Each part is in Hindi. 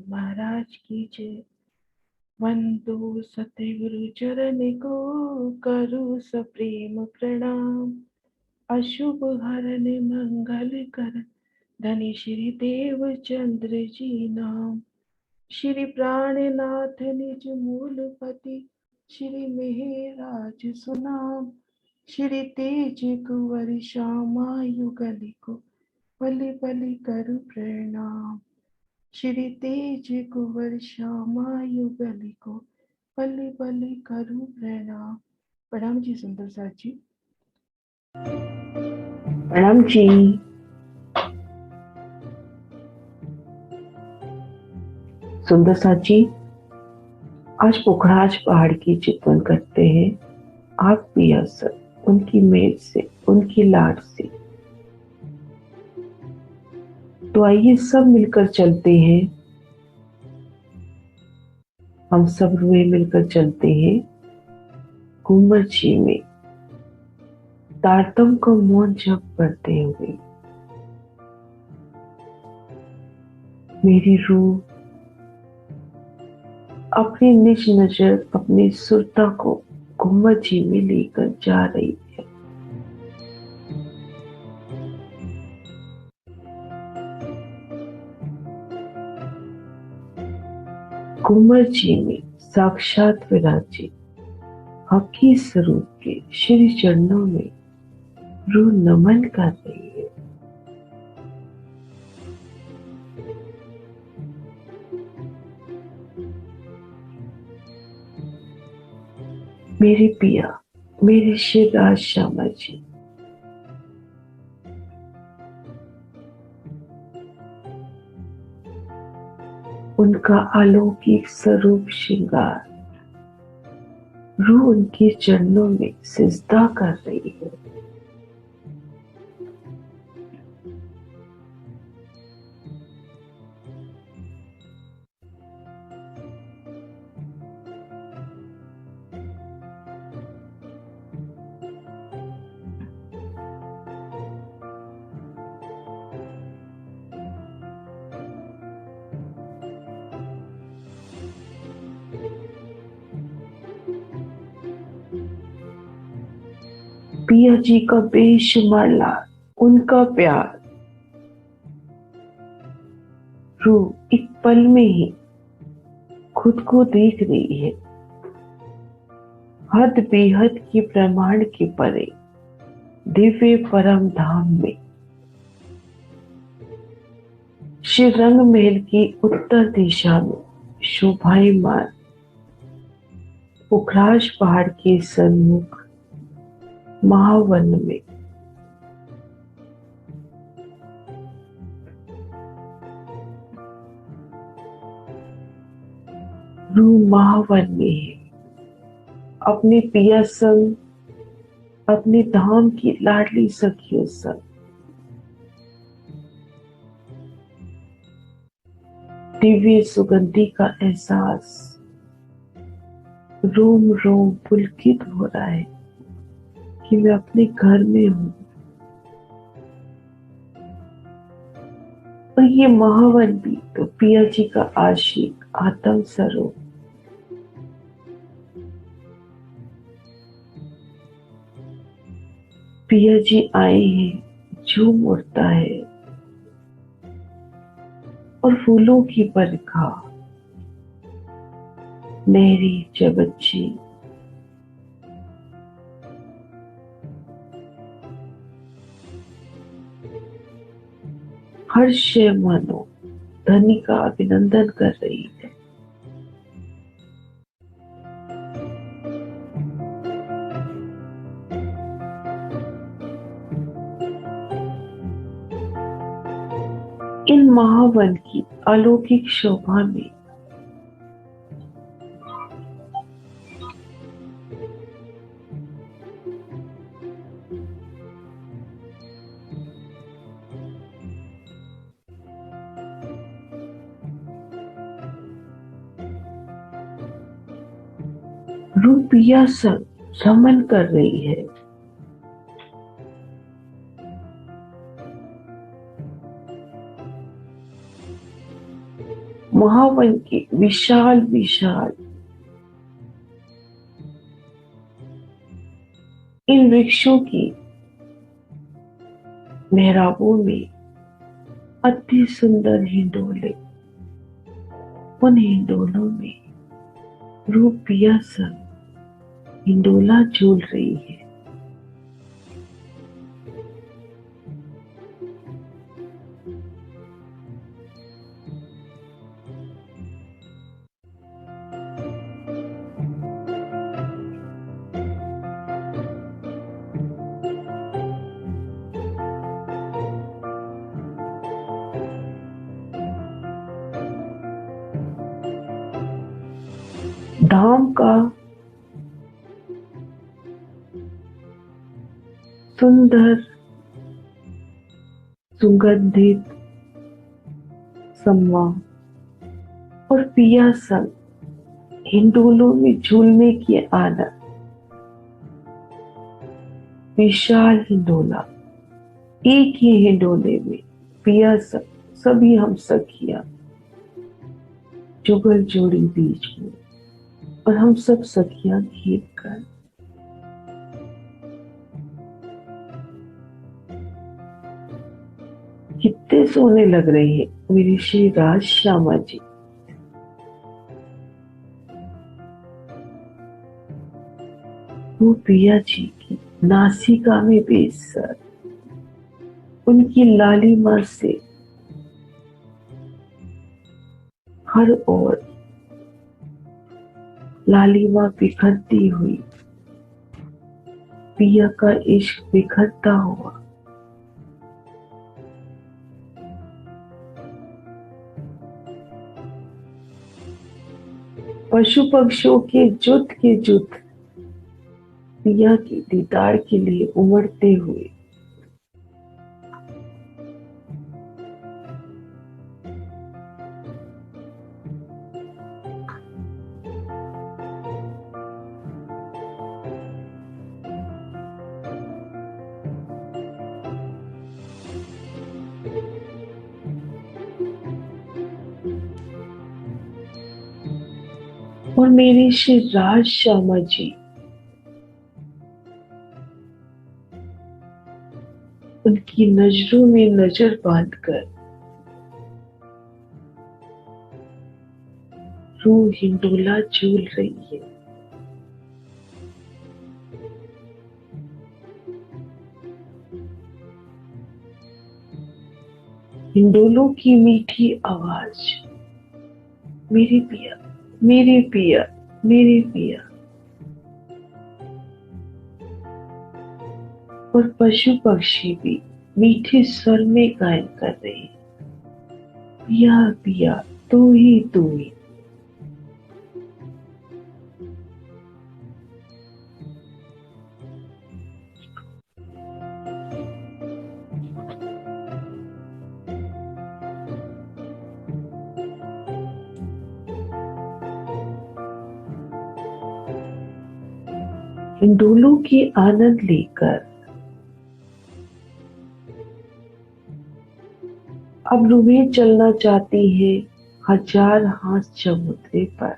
महाराज की जय। वंदो सतगुरु चरण को, करो सप्रेम प्रणाम। अशुभ हरन मंगल कर, धनी श्री देव चंद्र जी नाम। श्री प्राणनाथ निज मूलपति, श्री मेहराज सुनाम। श्री तेज कुंवर श्यामा युगल को, पलि पलि करु प्रणाम। श्री तेज कुंवर श्यामा युगल को, पलि पलि करु प्रणाम। प्रणाम जी सुंदर साथ जी। प्रणाम जी। सुंदर साथ जी, आज पोखराज पहाड़ की चितवन करते हैं। आप भी असर उनकी मेल से, उनकी लाड से। तो आइए सब मिलकर चलते हैं, हम सब रुए मिलकर चलते हैं कुंवर जी में तारतम का मौन जप करते हुए। मेरी रूह अपनी निज नजर, अपनी सुरता को कुंवर जी में लेकर जा रही है। कुंवर जी में साक्षात विराजे हकी स्वरूप के श्री चरणों में रूह नमन कर रही है। मेरे पिया, मेरे शिवराज श्यामा जी, उनका अलौकिक स्वरूप श्रृंगार रूह उनके चरणों में सिजदा कर रही है। पिया जी का बेशुमार लाड, उनका प्यार रूह एक पल में ही खुद को देख रही है। हद बेहद की ब्रह्मांड के परे दिव्य परम धाम में, श्री रंग महल की उत्तर दिशा में शोभायमान पोखराज पहाड़ के सन्मुख महावन में रूह महावन में है। अपने पिया संग, अपने धाम की लाडली सखियों संग दिव्य सुगंधि का एहसास रोम रोम पुलकित हो रहा है कि मैं अपने घर में हूं। और ये महावन भी तो पिया जी का आशिक आत्म स्वरूप पिया जी आए हैं, झूम उठता है और फूलों की बरखा लहरी चबच्ची हर्ष मानो धनी का अभिनंदन कर रही है। इन महावन की अलौकिक शोभा में रूह पिया संग रमन कर रही है। महावन वृंदावन के विशाल विशाल इन वृक्षों की मेहराबों में अति सुंदर हिंडोले, उन हिंडोलों में रूप पिया सब हिंडोला झूल रही है। धाम का सुंदर सुगंधित सम्मा और पिया संग हिंडोलों में झूलने की आदत। विशाल हिंडोला, एक ही हिंडोले में पिया संग सभी हम सखियां, जुगल जोड़ी बीच में, और हम सब सखियां घेर कर कितने सोने लग रही है मेरी श्री राज श्यामा जी। वो पिया जी की नासिका में बेसर, उनकी लालिमा से हर ओर लालिमा बिखरती हुई, पिया का इश्क बिखरता हुआ। पशु पक्षियों के जुट पिया के दीदार के लिए उमड़ते हुए। और मेरी श्री राज श्यामा जी उनकी नजरों में नजर बांधकर रूह हिंडोला झूल रही है। हिंडोलों की मीठी आवाज, मेरे पिया, मेरे पिया, मेरे पिया। और पशु पक्षी भी मीठे स्वर में गायन कर रहे हैं, पिया पिया तू ही तू ही। हिंडोलों की आनंद लेकर अब रूहें चलना चाहती है हजार हाथ चबूतरे पर।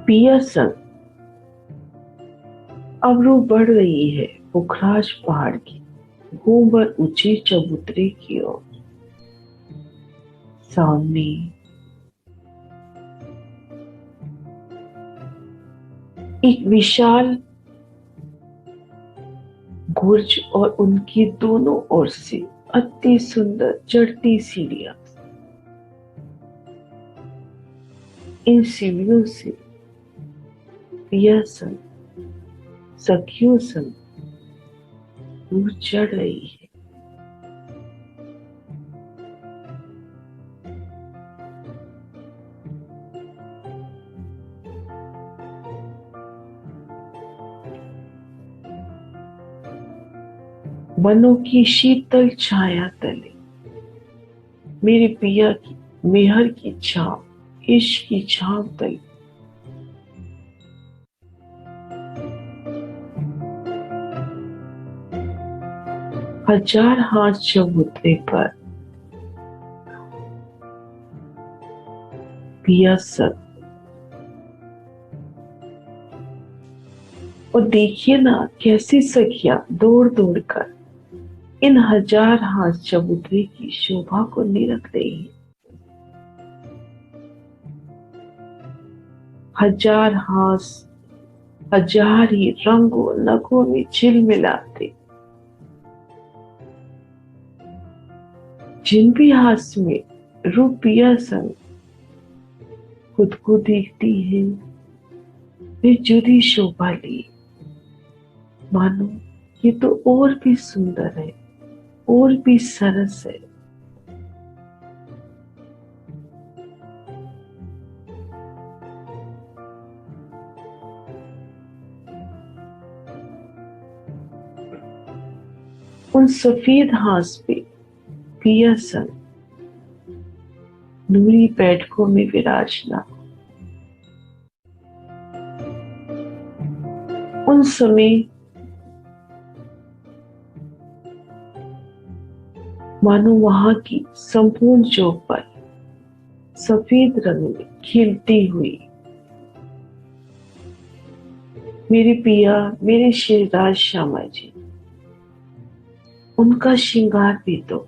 पिया संग अब रूह बढ़ रही है पुखराज पहाड़ की घूमर ऊंचे चबूतरे की ओर। सामने एक विशाल गुर्ज और उनकी दोनों ओर से अति सुंदर चढ़ती सीढ़ियां। इन सीढ़ियों से पिया संग सखियों संग रूह चढ़ रही है। वनों की शीतल छाया तले मेरे पिया की मेहर की छांव, इश्क की छांव तले हजार हाथ चबूतरे पर पिया सब। और देखिए ना कैसी सखियां दौड़ दौड़ कर इन हजार हाथ चबूतरे की शोभा को निरख रही है। हजार हाथ हजार ही रंगों नगों में झिलमिलाते, जिन भी हाथ में रूपिया संग खुद को देखती है वे जुदी शोभा ली। मानो ये तो और भी सुंदर है, और भी सरस है। उन सफेद हाथ पे पिया संग नूरी बैठकों में विराजना। उन समय मानो वहां की संपूर्ण चौपाल सफेद रंग में खिलती हुई। मेरे पिया मेरे श्रीराज श्यामा जी, उनका श्रृंगार भी तो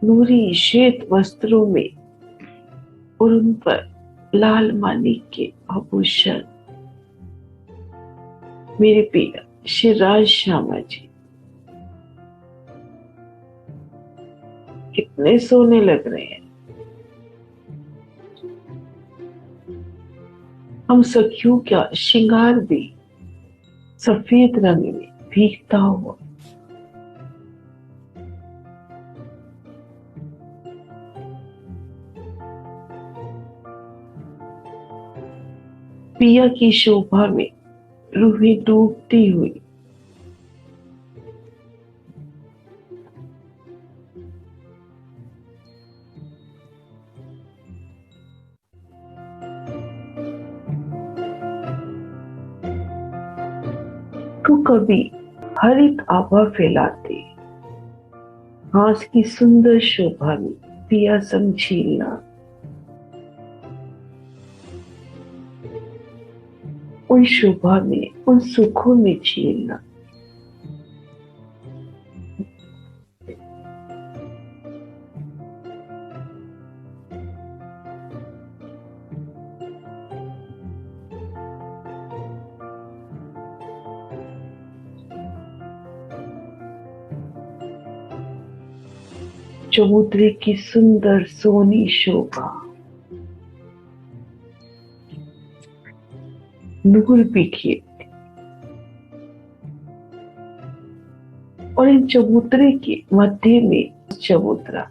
नूरी श्वेत वस्त्रों में और उन पर लाल मानिक के आभूषण। मेरे पिया श्रीराज श्यामा जी कितने सोने लग रहे हैं। हम सखियों का श्रृंगार भी सफेद रंग में भीगता हुआ। पिया की शोभा में रूहें डूबती हुई। तो कभी हरित आभा फैलाते हाथ की सुंदर शोभा में पिया संग झीलना। उन शोभा में उन सुखों में झीलना। चबूतरे की सुंदर सोनी शोभा नूर बिखेर। और इन चबूतरे के मध्य में चबूतरा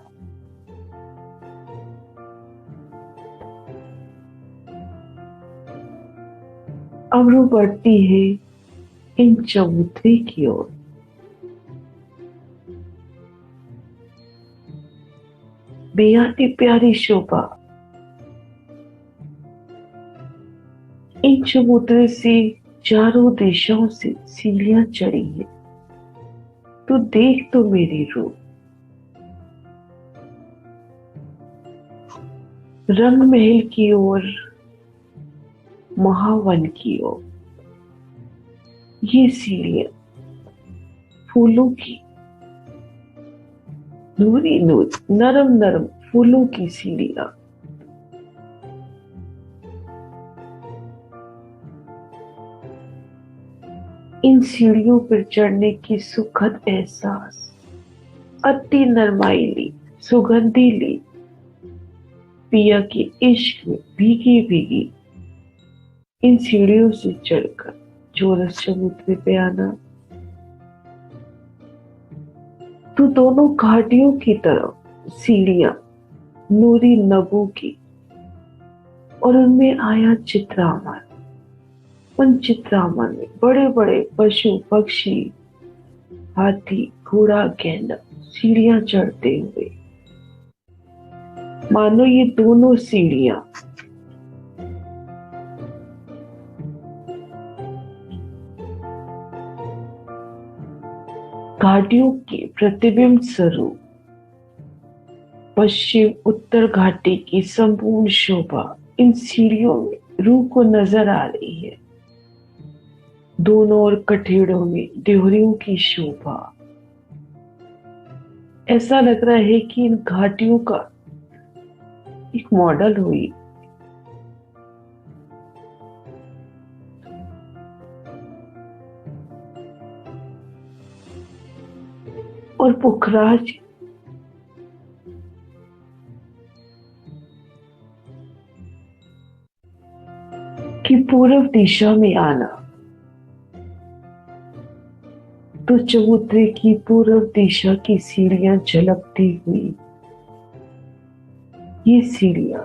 अब रू बढ़ती है इन चबूतरे की ओर। बेहद ही प्यारी शोभा इन चबूतरे से चारों दिशाओं से सीढ़ियां चढ़ी है। तो देख तो मेरी रूह रंग महल की ओर, महावन की ओर। ये सीढ़ियां फूलों की नूरी नूर नरम नरम फूलों की सीढ़ियां। इन सीढ़ियों पर चढ़ने की सुखद एहसास अति नरमाइली सुगंधी ली। पिया के इश्क में भीगी भीगी इन सीढ़ियों से चढ़कर जोरस चबूतरे पे आना। तो दोनों घाटियों की तरफ सीढ़ियां नूरी नगों की और उनमें आया चित्रामन। उन चित्रामन में बड़े बड़े पशु पक्षी हाथी घोड़ा गेंडा सीढ़ियां चढ़ते हुए। मानो ये दोनों सीढ़ियां घाटियों के प्रतिबिंब स्वरूप पश्चिम उत्तर घाटी की संपूर्ण शोभा इन सीढ़ियों में रूह को नजर आ रही है। दोनों ओर कठेड़ों में देहरियों की शोभा। ऐसा लग रहा है कि इन घाटियों का एक मॉडल हुई। और पुखराज की पूर्व दिशा में आना तो चबूतरे की पूर्व दिशा की सीढ़ियां झलकती हुई। ये सीढ़ियां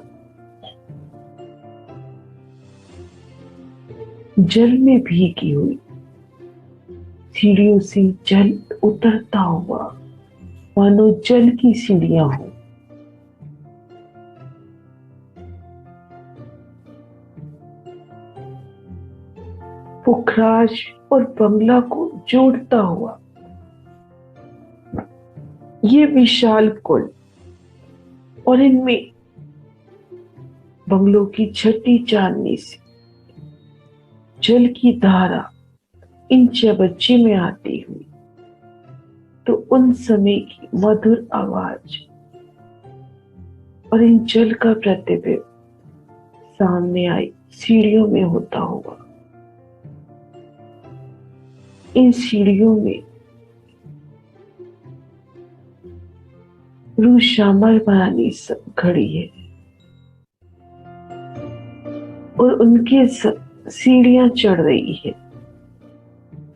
जल में भीगी हुई, सीढ़ियों से जल उतरता हुआ मानो जल की सीढ़ियां हो। पुखराज और बंगला को जोड़ता हुआ ये विशाल कुल, और इनमें बंगलों की छठी चांदनी से जल की धारा इन चबच्चे में आती हुई तो उन समय की मधुर आवाज और इन जल का प्रतिबिंब सामने आई सीढ़ियों में होता हुआ। इन सीढ़ियों में रूह शामर बनानी सब खड़ी है और उनके सीढ़ियां चढ़ रही है।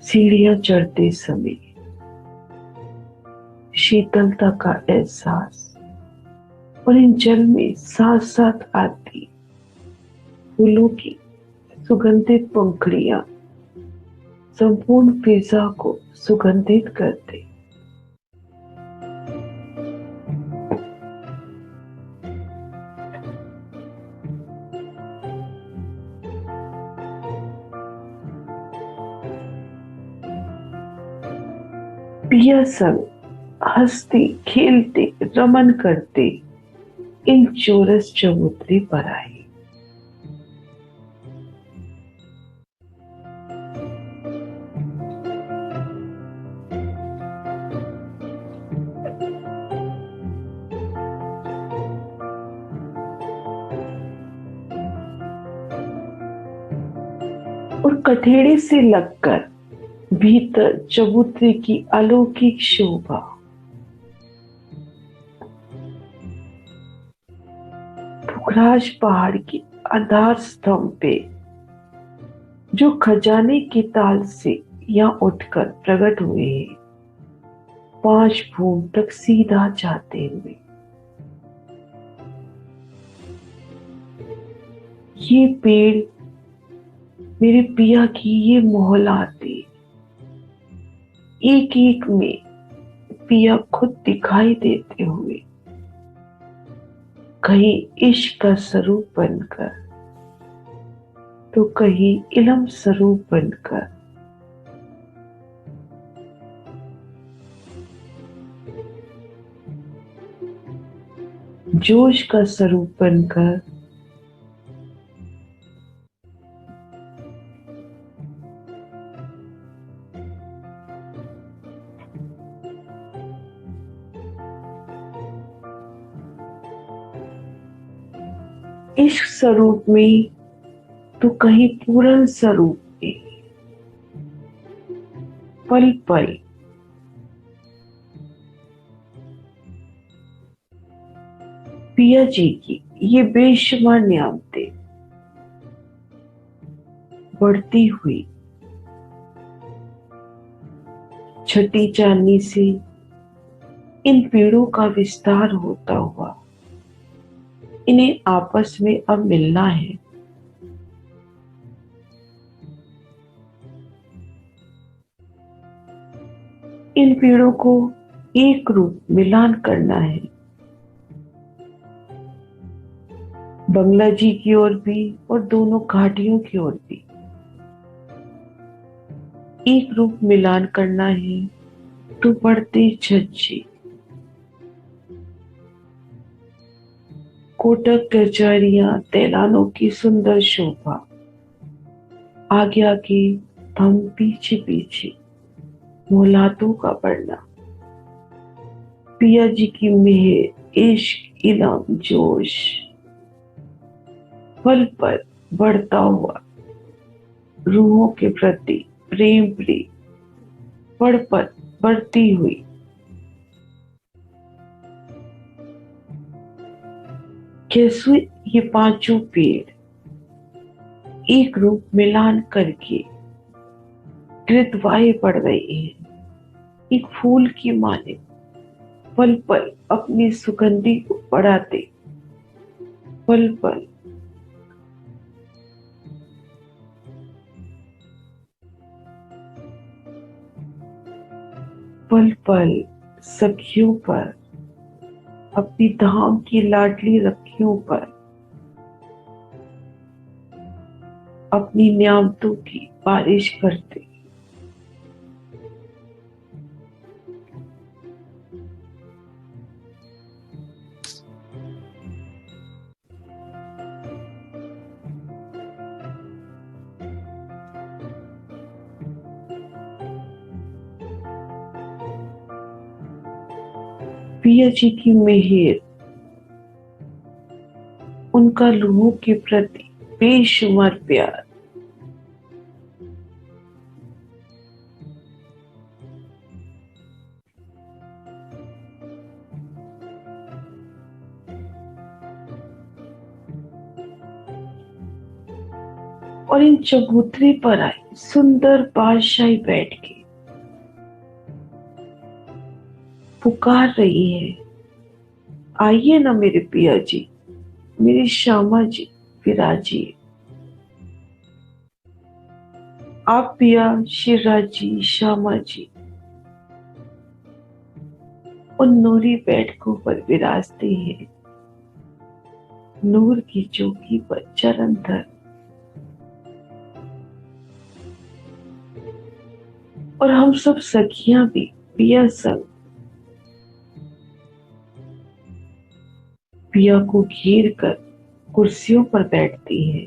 सीढ़ियां चढ़ते समय शीतलता का एहसास और इन जल में साथ साथ आती फूलों की सुगंधित पंखुड़ियां संपूर्ण फिजा को सुगंधित करते। पिया संग हंसते खेलते रमन करते इन चौरस चबूतरे पर आए। और कठेड़े से लगकर भीतर चबूतरे की अलौकिक शोभा। पुखराज पहाड़ के आधार स्तंभ पे जो खजाने की ताल से यहाँ उठकर प्रकट हुए हैं, 5 भूम तक सीधा जाते हुए। ये पेड़ मेरे पिया की ये मोहलाते, एक एक में पिया खुद दिखाई देते हुए, कहीं इश्क का स्वरूप बनकर तो कहीं इल्म स्वरूप बनकर। जोश का स्वरूप बनकर इश्क स्वरूप में तो कहीं पूर्ण स्वरूप में पल पल पिया जी की ये बेशुमार नियामतें बढ़ती हुई छठी चांदनी से इन पेड़ों का विस्तार होता हुआ इन्हें आपस में अब मिलना है। इन पेड़ों को एक रूप मिलान करना है। बंगला जी की ओर भी और दोनों घाटियों की ओर भी एक रूप मिलान करना है। तू बढ़ती छज्जी, कोटक कचहरियां, तैलानों की सुंदर शोभा, आगे आगे हम पीछे पीछे, मोहलातों का बढ़ना, पिया जी की मेहर, इश्क, इलम, जोश, पल पल बढ़ता हुआ, रूहों के प्रति प्रेम प्रीत, पल पल बढ़ती हुई। कैसे ये पांचों पेड़ एक रूप मिलान करके कृतवाए पड़ रहे हैं, एक फूल की माने पल पल अपनी सुगंधी को बढ़ाते, पल पल पल पल सखियों पर, अपनी धाम की लाडली रखियों पर, अपनी नियामतों की बारिश करते। पिया जी की मेहर, उनका लोगों के प्रति बेशुमार प्यार, और इन चबूतरे पर आए सुंदर बादशाही बैठ के पुकार रही है, आइए ना मेरे पिया जी, मेरी श्यामा जी, विराजिए। आप पिया शिवराज जी, श्यामा जी उन नूरी बैठकों पर विराजते हैं, नूर की चौकी पर चरण धर, और हम सब सखियां भी पिया संग पिया को घेर कर कुर्सियों पर बैठती है।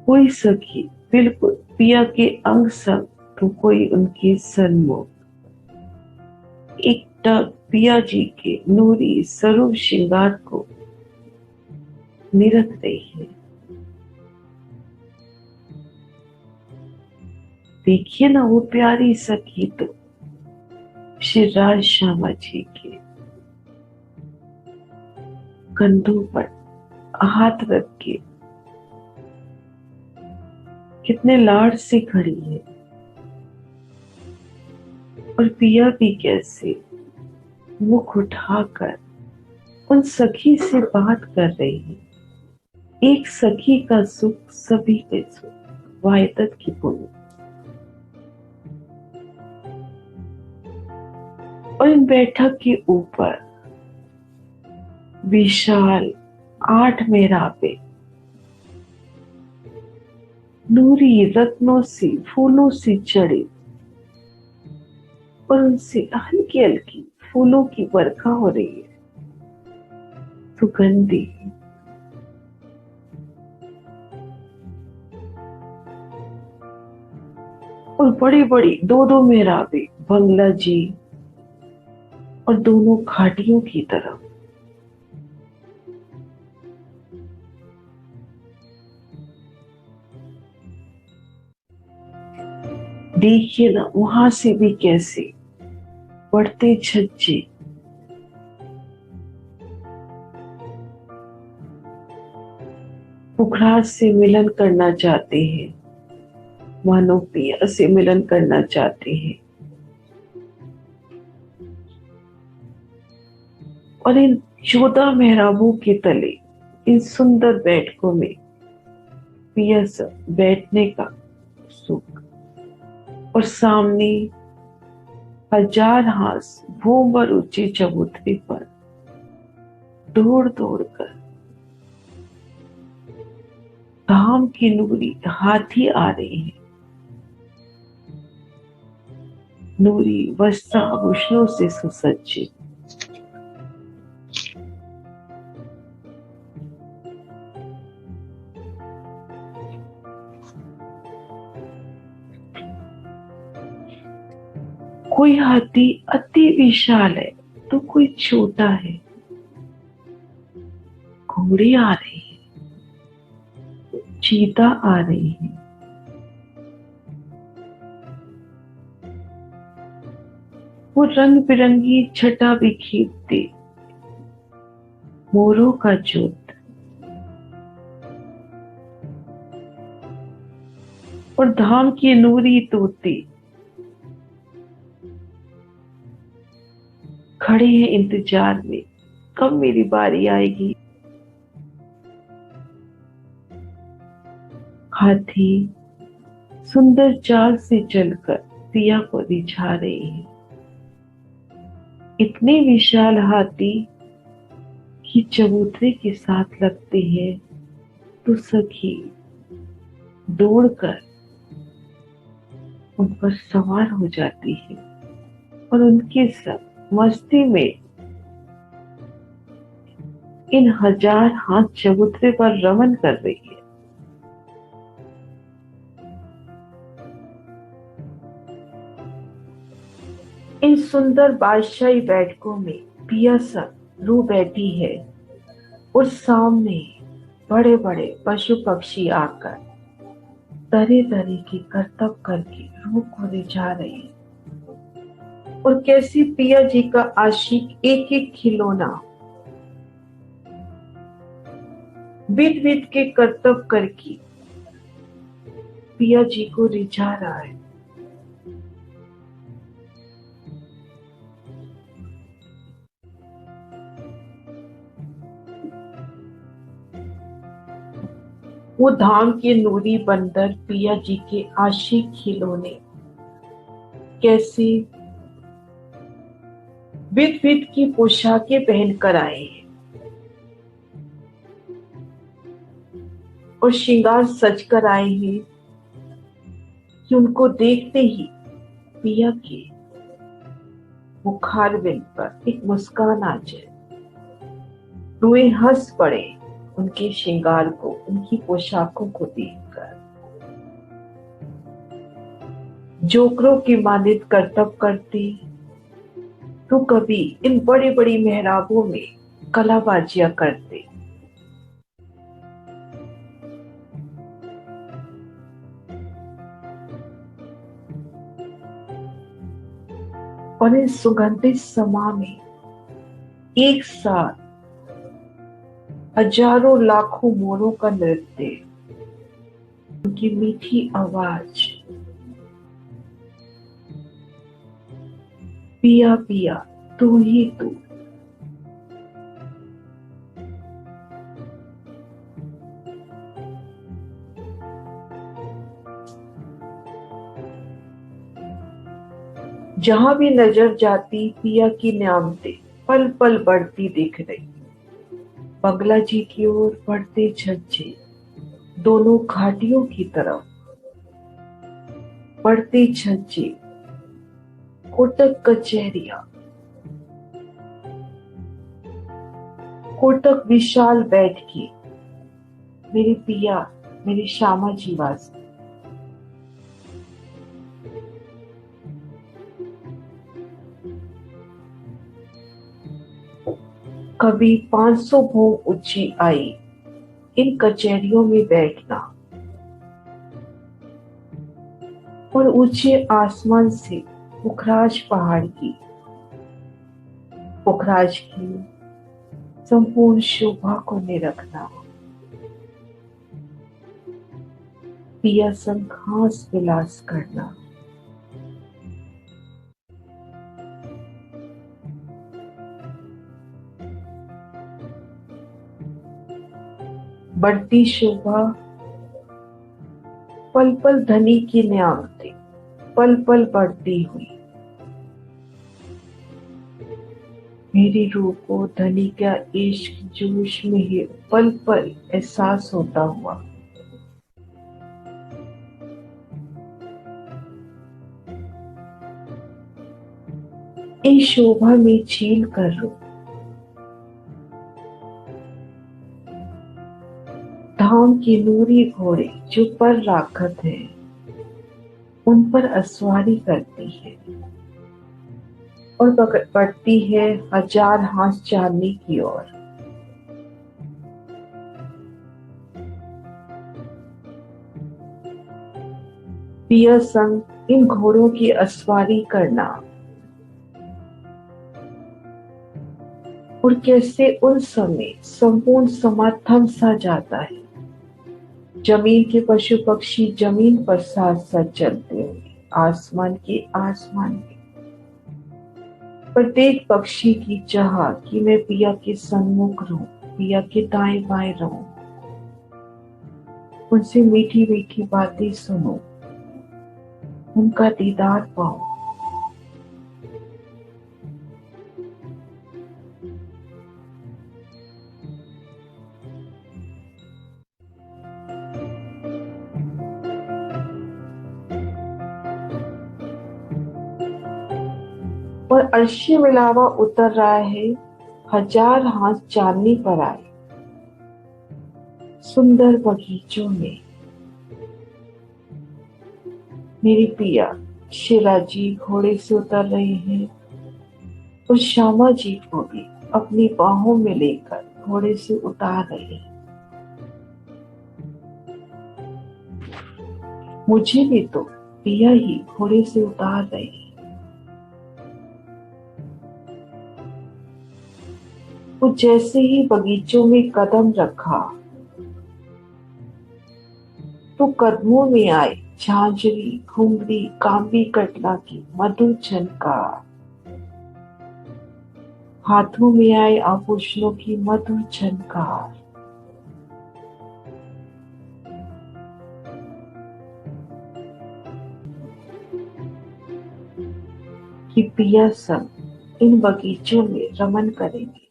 कोई सखी बिल्कुल पिया के अंग संग, तो कोई उनके सन्मुख, एक टक पिया जी के नूरी स्वरूप श्रृंगार को निरख रही है। देखिए ना वो प्यारी सखी तो शिवराज श्यामा जी के कंधों पर हाथ रख के कितने लाड से खड़ी है, और पिया भी कैसे मुख उठाकर उन सखी से बात कर रही है। एक सखी का सुख सभी के सुख, वाहिदत की पुण्य। और इन बैठक के ऊपर विशाल 8 मेहराबे नूरी रत्नों से फूलों से चढ़े, और उनसे हल्की हल्की फूलों की बरखा हो रही है, सुगंधी। और बड़ी बड़ी दो दो मेहराबे बंगला जी और दोनों घाटियों की तरफ। देखिए ना वहां से भी कैसे बढ़ते छज्जे पुखराज से मिलन करना चाहते हैं, मानो पिया से मिलन करना चाहते हैं। और इन 14 मेहराबों के तले, इन सुंदर बैठकों में पिया सब बैठने का सुख, और सामने 1000 हाथ भूमर ऊंचे चबूतरे पर दौड़ दौड़ कर धाम की नूरी हाथी आ रही है। नूरी वस्त्राभूषणों से सुसज्जित। कोई हाथी अति विशाल है तो कोई छोटा है। घोड़े आ रहे हैं, चीता आ रही है। वो रंग बिरंगी छटा बिखेरते, मोरों का झुंड और धाम की नूरी तोते खड़े हैं इंतजार में, कब मेरी बारी आएगी। हाथी सुंदर चाल से चलकर पिया को रिझा रहे हैं। इतने विशाल हाथी कि चबूतरे के साथ लगते हैं तो सखी दौड़कर उन पर सवार हो जाती है और उनके साथ मस्ती में इन हजार हाथ चबूतरे पर रमन कर रही है। इन सुंदर बादशाही बैठकों में पिया सब रू बैठी है और सामने बड़े बड़े पशु पक्षी आकर तरह तरह के करतब करके रूह को रिझा रहे हैं। और कैसी पिया जी का आशिक एक एक खिलौना बीत बीत के करतब करके पिया जी को रिझा रहा है। वो धाम के नूरी बंदर पिया जी के आशिक खिलौने कैसे विध विध की पोशाकें पहनकर आए हैं और श्रृंगार सज कर आए हैं कि उनको देखते ही पिया के मुखारबिंद पर एक मुस्कान आ जाए। रुए हंस पड़े उनके श्रृंगार को, उनकी पोशाकों को देखकर। जोकरों की मानित करतब करते तो कभी इन बड़ी बड़ी मेहराबों में कलाबाजियां करते। और इस सुगंधित समा में एक साथ हजारों लाखों मोरों का नृत्य, उनकी मीठी आवाज, पिया पिया तू ही तू। जहां भी नजर जाती पिया की न्यामतें पल पल बढ़ती दिख रही। बंगला जी की ओर बढ़ते छज्जे, दोनों घाटियों की तरफ बढ़ते छज्जे, कोटक कचहरिया, कोटक विशाल बैठकी, मेरी पिया मेरी श्यामा जी वास्ते। कभी 500 भोग ऊंची आई इन कचहरियों में बैठना और ऊंचे आसमान से पुखराज पहाड़ की, पुखराज की संपूर्ण शोभा को निरखना। पिया संग हास विलास करना। बढ़ती शोभा, पल पल धनी की न्यामतें पल पल बढ़ती हुई। मेरी रूह को धनी का इश्क जोश में ही पल पल एहसास होता हुआ। इन शोभा में झील कर रो, धाम के नूरी घोड़े जो पर राखत है, उन पर अस्वारी करती है और बढ़ती है हजार हाथ चांदनी की ओर। पिया संग इन घोड़ों की अस्वारी करना, और कैसे उन समय संपूर्ण समाज थम सा जाता है। जमीन के पशु पक्षी जमीन पर साथ साथ चलते हुए आसमान के आसमान में, प्रत्येक पक्षी की चाह कि मैं पिया के सन्मुख रहूं, पिया के दाएं बाएं रहूं, उनसे मीठी मीठी बातें सुनो, उनका दीदार पाऊं। और अर्शी मिलावा उतर रहा है, हजार हाथ चांदनी पर आए, सुंदर बगीचों में मेरी पिया शिला जी घोड़े से उतर रहे हैं और श्यामा जी को भी अपनी बाहों में लेकर घोड़े से उतार रहे हैं। मुझे भी तो पिया ही घोड़े से उतार रहे हैं। वो जैसे ही बगीचों में कदम रखा तो कदमों में आए झांझरी घुंगरी कांबी कटला की मधुर झनकार, हाथों में आए आभूषणों की मधुर झनकार। कि पिया संग इन बगीचों में रमन करेंगे।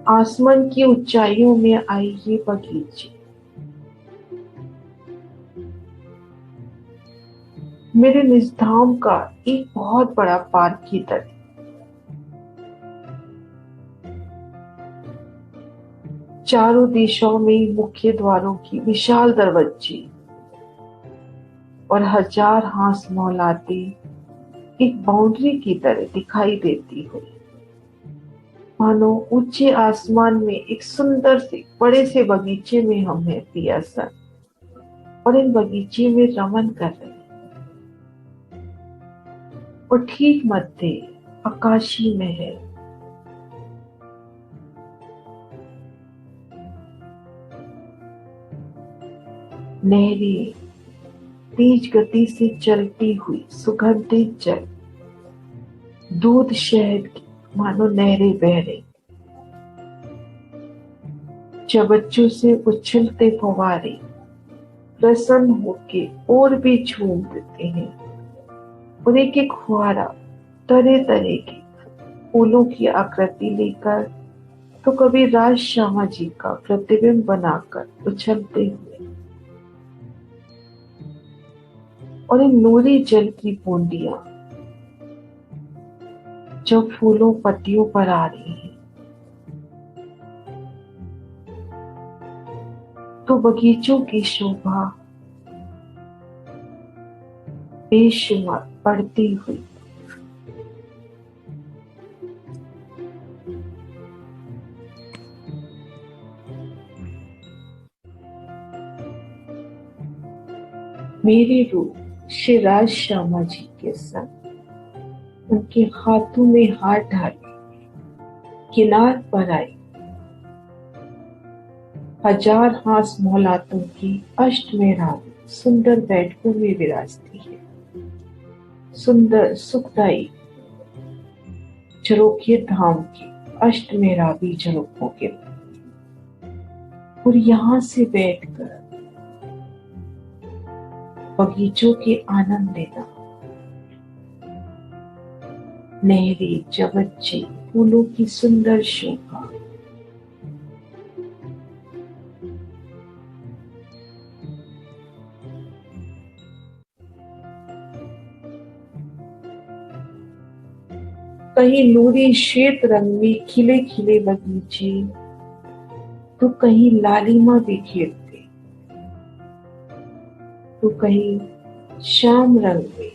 आसमान की ऊंचाइयों में आई ये बगीचे मेरे निजधाम का एक बहुत बड़ा पार्क की तरह। चारों दिशाओं में मुख्य द्वारों की विशाल दरवाजे और हजार हाथ मौलाते एक बाउंड्री की तरह दिखाई देती हुई, मानो ऊंचे आसमान में एक सुंदर से बड़े से बगीचे में हम हैं पिया सर, और इन बगीचे में रमन कर रहे हैं। और ठीक मध्य आकाशी में है नहरें, तेज गति से चलती हुई सुगंधित जल, दूध शहद की मानो नहरें बह रही, चबच्चों से उछलते फव्वारे प्रसन्न होके और भी झूम देते हैं। और एक एक फुहारा तरह तरह के फूलों की आकृति लेकर, तो कभी राज श्यामा जी का प्रतिबिंब बनाकर उछलते हुए, और इन नूरी जल की बूंदियां जब फूलों पत्तियों पर आ रही हैं, तो बगीचों की शोभा बेशुमार बढ़ती हुई मेरे रूप श्री राज श्यामा जी के संग उनके हाथों में हाथ डाले किनार पर आई, हजार हाथ मौलातों की अष्ट में राग सुंदर बैठकों में विराजती है। सुंदर सुखदायी झरोखे धाम की अष्ट में रावी झरोखों के, और यहाँ से बैठकर बगीचों के आनंद लेना, नहरें चबच्चे फूलों की सुंदर शोभा। कहीं नूरी श्वेत रंग में खिले खिले बगीचे, तो कहीं लालिमा बिखेरते, तो कहीं श्याम रंग में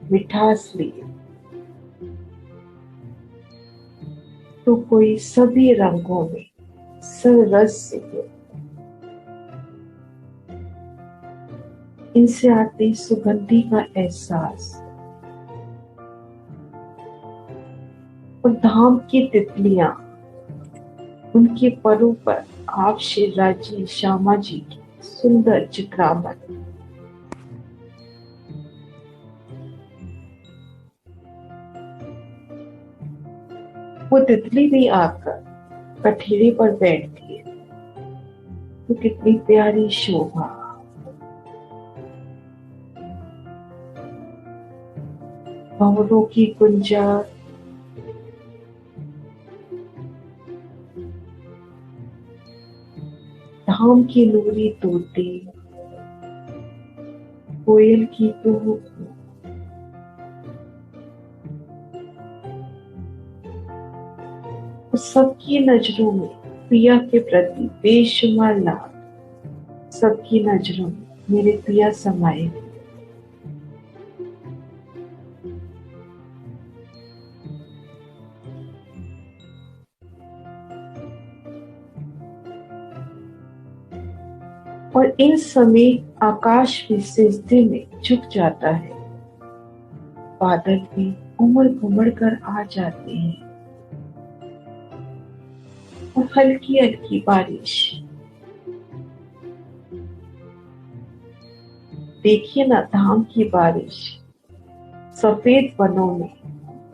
मिठास लिए, तो कोई सभी रंगों में सररस से गिरे। इनसे आती सुगंधी का एहसास और धाम की तितलियां उनके परों पर आप श्री राजी श्यामा जी की सुंदर चित्रामन। वो तितली भी आकर कठेरे पर बैठती है, तो कितनी प्यारी शोभा। भंवरों की गुंजार, धाम की नूरी तोते, कोयल की कुहू, सबकी नजरों में पिया के प्रति बेशुमार लाड, सबकी नजरों में मेरे पिया समाये। और इन समय आकाश भी सिजदे में झुक जाता है, बादल भी उमड़ घुमड़ कर आ जाते हैं और हल्की हल्की बारिश। देखिए ना, धाम की बारिश सफेद वनों में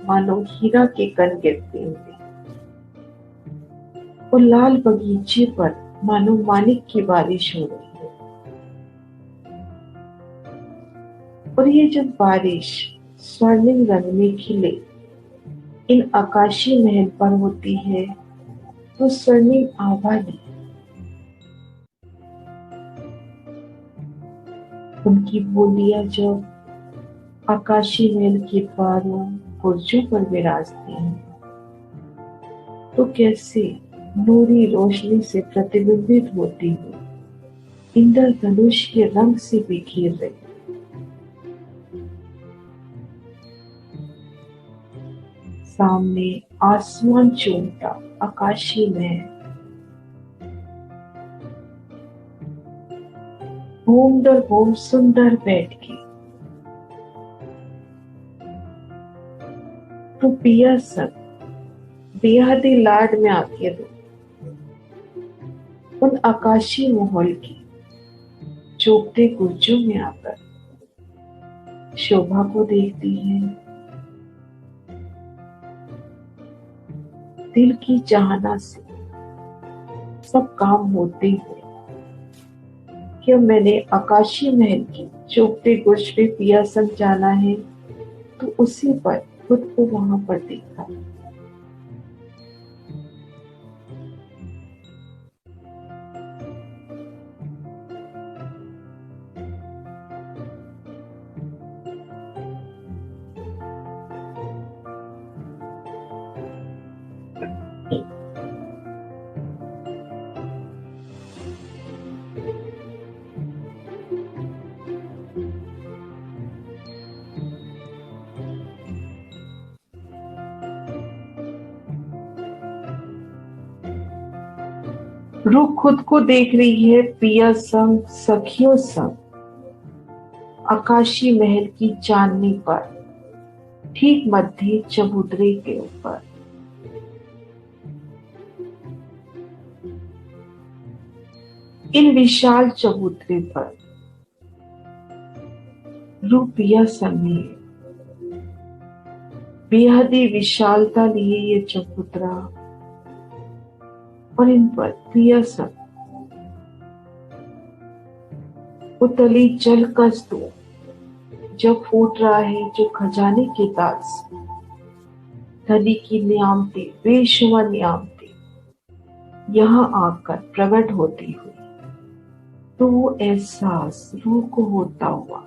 मानो हीरा के कण गिरते हुए, और लाल बगीचे पर मानो मानिक की बारिश हो रही है। और ये जब बारिश स्वर्णिम रंग में खिले इन आकाशीय महल पर होती है, तो स्वर्णिम आभा ली उनकी बोलियां जब आकाशीय महल के द्वारों बुर्जों पर विराजती हैं, तो कैसे नूरी रोशनी से प्रतिबिंबित होती हुई इंद्रधनुष के रंग से बिखेर रही। सामने आसमान चूमता आकाशीय महल, होम दर होम सुंदर बैठ के तो पिया सब बेहदी लाड में आके रो उन आकाशीय माहौल की चौकते गुर्जों में आकर शोभा को देखती है। दिल की चाहना से सब काम होते हुए क्या मैंने आकाशीय महल की चौकते गुर्ज पे पिया संग जाना है, तो उसी पर खुद को वहां पर देखा। रूह खुद को देख रही है पिया संग सखियों संग आकाशीय महल की चांदनी पर, ठीक मध्य चबूतरे के ऊपर। इन विशाल चबूतरे पर रूह पिया संग है। बेहदी विशालता लिए ये चबूतरा, और इन पर पिया संग उतली जल का स्तूप जब फूट रहा है, जो खजाने के ताल से धनी की नियामतें, बेशुमार नियामतें यहाँ आकर प्रकट होती हुई, तो वो एहसास रूह को होता हुआ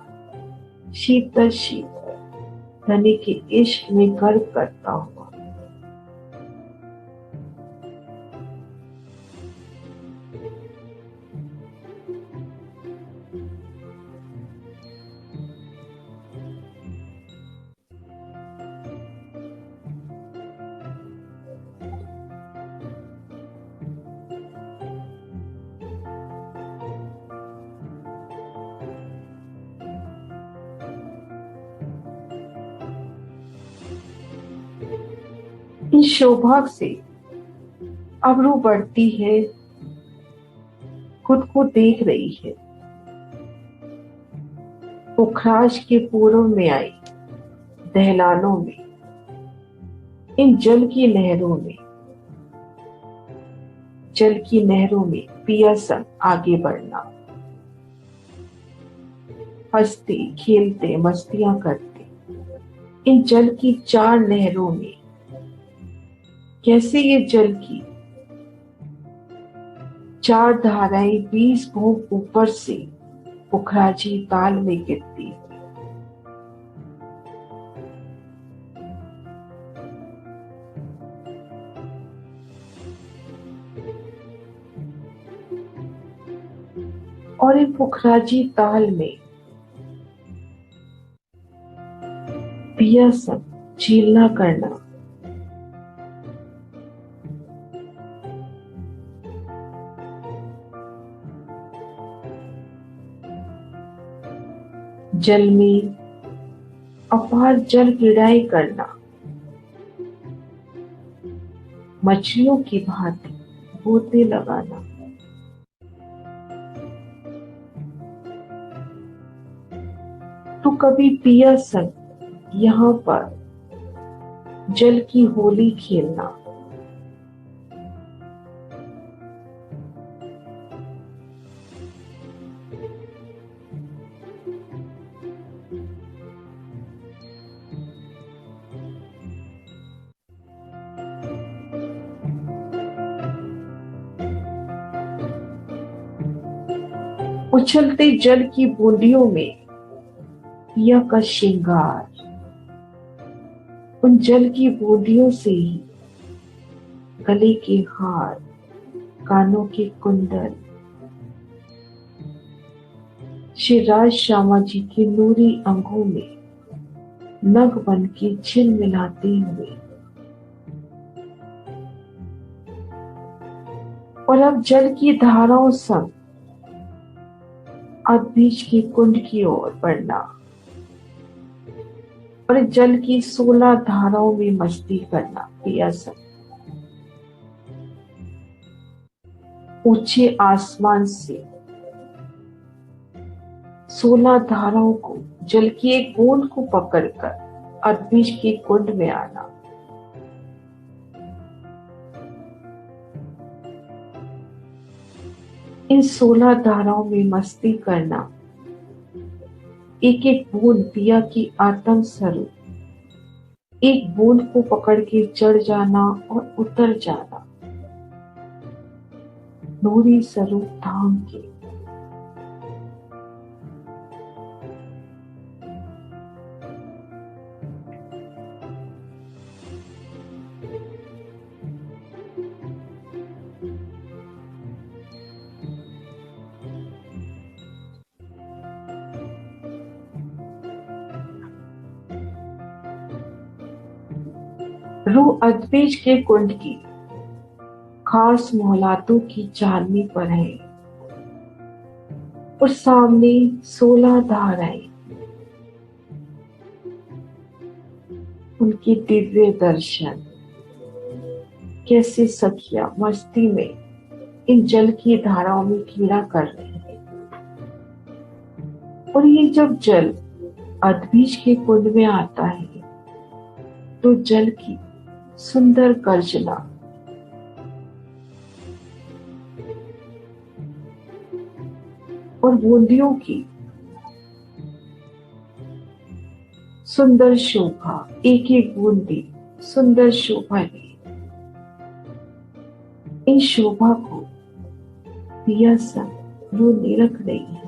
शीतल शीतल धनी के इश्क में गर्व करता हुआ इस सौभाग्य से अब रूह बढ़ती है, खुद को देख रही है। पुखराज के पूर्व में आई दहलानों में, इन जल की नहरों में पिया संग आगे बढ़ना, हंसते खेलते मस्तियां करते इन जल की चार लहरों में। कैसे ये जल की चार धाराएं 20 भोग ऊपर से पुखराजी ताल में गिरती, और इन पुखराजी ताल में पिया संग झीलना करना, जल में अपार जल क्रीड़ाएं करना, मछलियों की भांति गोते लगाना, तो कभी पिया संग यहाँ पर जल की होली खेलना, उछलते जल की बूंदियों में पिया का श्रृंगार, उन जल की बूंदियों से ही गले के हार, कानों के कुंडल, श्री राज श्यामा जी के नूरी अंगों में नग बन के छिल मिलाते हुए, और अब जल की धाराओं संग अदबीज के कुंड की ओर बढ़ना, और जल की 16 धाराओं में मस्ती करना पिया संग। ऊंचे आसमान से 16 धाराओं को, जल की एक बूंद को पकड़कर अदबीज के कुंड में आना, इन 16 धाराओं में मस्ती करना, एक एक बूंद पिया की आत्म स्वरूप, एक बूंद को पकड़ के चढ़ जाना और उतर जाना, नूरी स्वरूप धाम के। रूह अदबीज के कुंड की खास मोहलातों की चांदनी पर है, और सामने 16 धाराएं, उनके दिव्य दर्शन। कैसे सखियां मस्ती में इन जल की धाराओं में क्रीड़ा कर रही है, और ये जब जल अदबीज के कुंड में आता है तो जल की सुंदर गर्जना, और बूंदियों की सुंदर शोभा, एक एक बूंदी सुंदर शोभा ली। इन शोभा को पिया संग वो निरख रही है।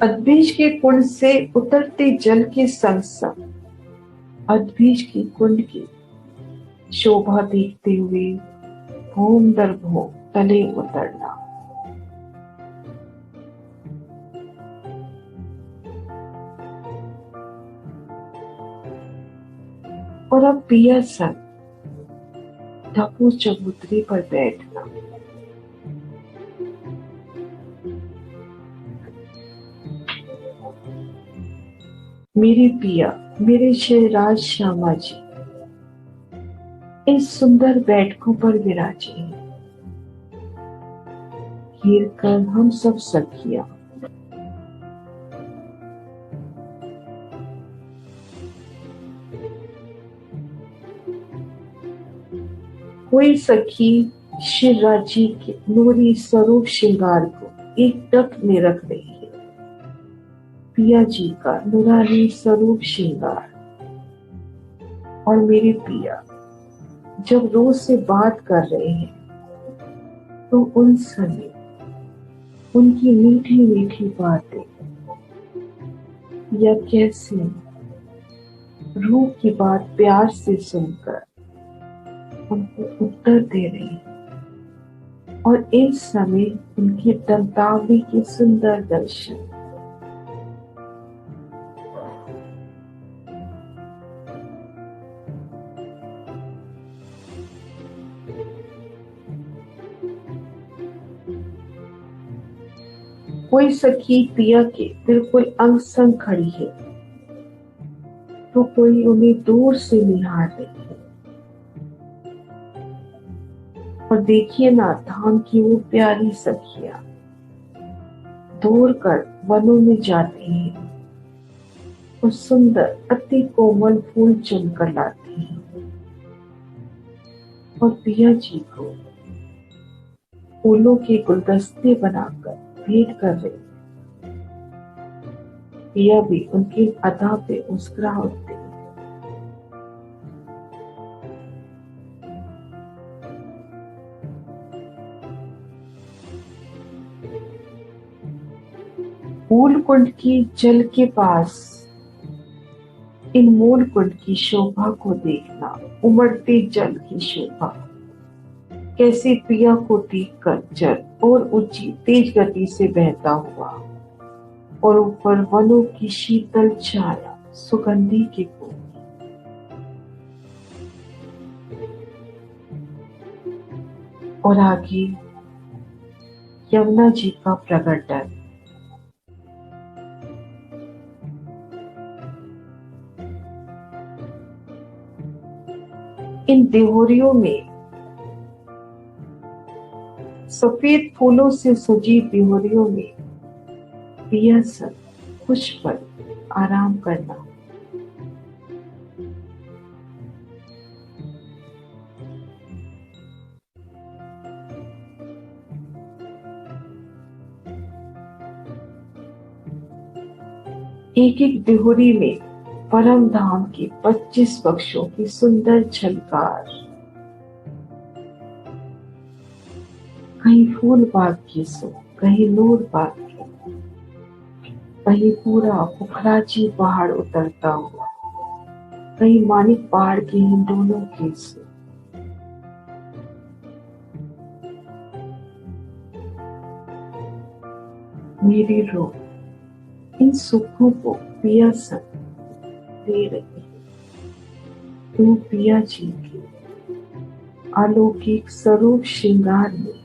अद्बीज के कुंड से उतरते जल के संग संग अद्बीज के कुंड की शोभा देखते हुए भूम दर भूम तले उतरना। और अब पिया संग ढपू चबूतरे पर बैठना। मेरे पिया, मेरे शहराज श्यामा जी इन सुंदर बैठकों पर विराजे हैं। घेर कर हम सब सखियां कोई सखी शिवराजी के नूरी स्वरूप श्रृंगार को एक टक में रख रही है। पिया जी का नूरानी स्वरूप श्रृंगार। और मेरे पिया जब रोज से बात कर रहे हैं तो उन समय उनकी मीठी मीठी बातें या कैसे रूह की बात प्यार से सुनकर उनको उत्तर दे रही हैं। और इस समय उनकी दंतावली के सुंदर दर्शन। कोई सखी पिया के बिल्कुल अंग संग खड़ी है तो कोई उन्हें दूर से निहार रही है। और देखिए ना, धाम की वो प्यारी सखियां दौड़ कर वनों में जाती हैं और सुंदर अति कोमल फूल चुनकर लाती हैं और पिया जी को फूलों के गुलदस्ते बनाकर भेंट कर रही। पिया भी उनकी अदा पे मुस्कुरा उठते। मूल कुंड की जल के पास इन मूल कुंड की शोभा को देखना। उमड़ते जल की शोभा कैसे पिया को देखकर जल और ऊंची तेज गति से बहता हुआ और ऊपर वनों की शीतल छाया सुगंधी के फूल। और आगे यमुना जी का प्रकटन। इन देहोरियों में सफेद फूलों से सजी देहोरियों में पिया सब कुछ पल आराम करना। एक एक देहोरी में परम धाम के 25 पक्षों की सुंदर झलकार। कहीं फूल बाग की सो, कहीं नूर बाग की, कहीं पूरा पुखराजी पहाड़ उतरता हुआ, कहीं मानिक पहाड़ के हिंडोलों के सो। मेरी रूह इन सुखों को पिया संग दे रही है। तू पिया जी के अलौकिक स्वरूप श्रृंगार में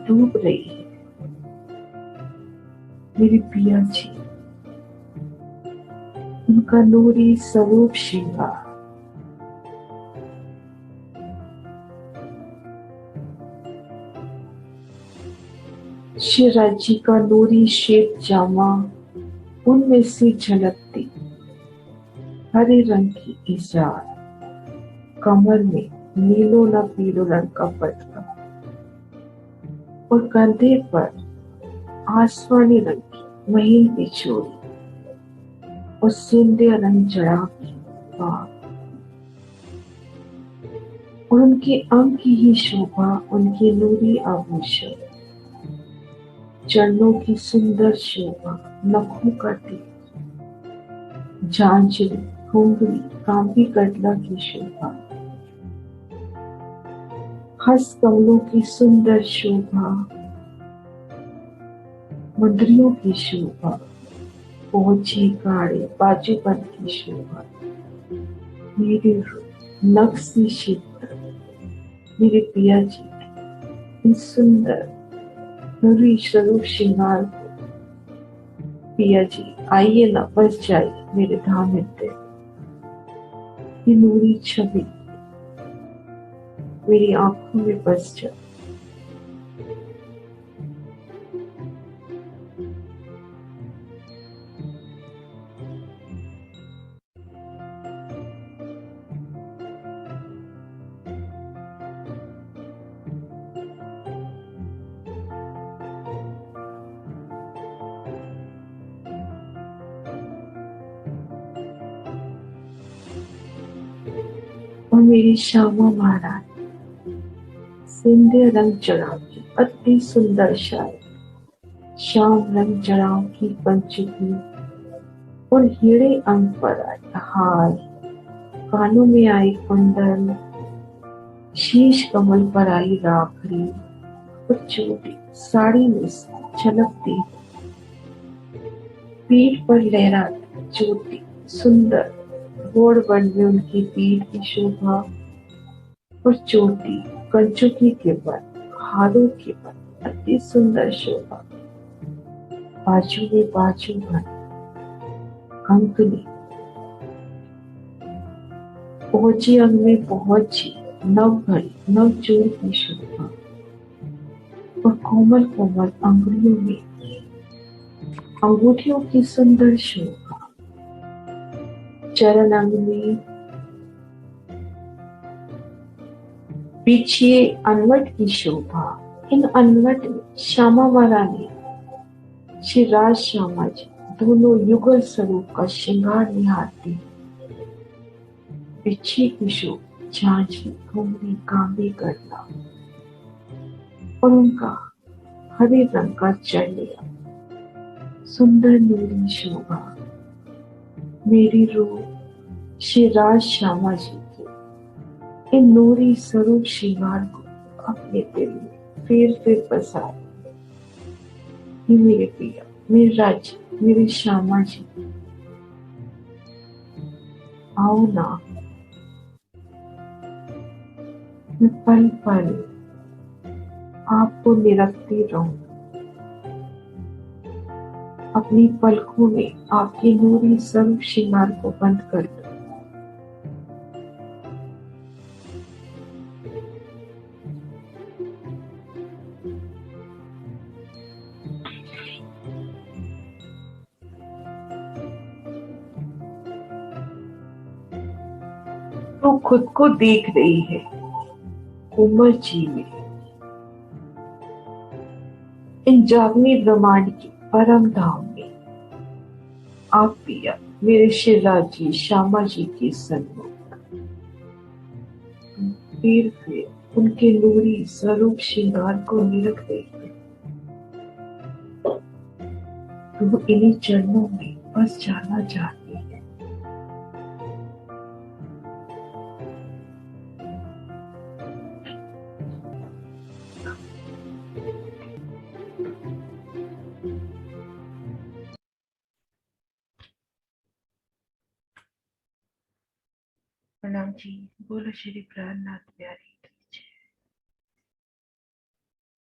डूब रही है। मेरी पिया जी उनका नूरी स्वरूप श्रृंगार, श्री राज्य का नूरी श्वेत जामा, उनमें से झलकती हरे रंग की इजार, कमर में नीलो न पीलो रंग का पटका और कंधे पर आसमानी रंग की महीन बिछोरी और सिंधिया रंग जड़ा की बाग, और उनके अंग की ही शोभा उनके नूरी आभूषण, चरणों की सुंदर शोभा, नखों का टीक, झांझरी, घुंघरी, कांबी कटला की शोभा, हस्त कमलों की सुंदर शोभा, मुंदरियों की शोभा, पोंछी गाढ़े बाजूबंद की शोभा, मेरे नक्शी शीतल, मेरे पिया जी इस सुंदर नूरी स्वरूप श्रृंगार को, पिया जी आइए ना बस जाइए मेरे धाम हृदय, ये नूरी छवि मेरी आंखों में बस जाए। और मेरी श्यामा महारानी सिंधे रंग जड़ाव की अति सुंदर शायद, श्याम रंग जड़ाव की पंचकी और हीरे अंग पर आई हार, कानों में आई कुंडल, शीश कमल पर आई राखड़ी और चोटी साड़ी में से छलकती, पीठ पर लहराती चोटी सुंदर, गोड़ बन में उनकी पीठ की शोभा और चोटी कंचुकी के बल, हारों के बल अति सुंदर शोभा, बाजू में बाजू बन, कंकनी, पहुंची अंग में पहुंची, नव भरी नव जोड़ की शोभा और कोमल कोमल अंगुलियों में अंगूठियों की सुंदर शोभा, चरण अंग में पीछे अनवट की शोभा, इन अनवट में श्यामा महारानी श्री राज श्यामा जी दोनों युगल स्वरूप का श्रृंगार निहारती, पीछे की शोभा, झांझी, घुंघरी, कांबी करना और उनका हरे रंग का चढ़िया सुंदर नूरी शोभा, मेरी रूह श्री राज श्यामा जी के इन नूरी स्वरूप श्रृंगार को अपने दिल में फिर बसाए। मेरे पिया, मेरे राज, मेरे श्यामा जी, आओ ना, मैं पल पल आपको निरखती रहूं, अपनी पलकों में आपके नूरी स्वरूप श्रृंगार को बंद कर दो। तो खुद को देख रही है कोमल जी में, इन जागनी ब्रह्मांड की परम धाम में, आप पिया मेरे शिला जी श्यामा जी के सन्मुख फिर उनके नूरी स्वरूप श्रृंगार को निरख रही है, तो इन्हीं चरणों में बस जाना चाहती है। प्रणाम जी, बोलो श्री प्राणनाथ प्यारे।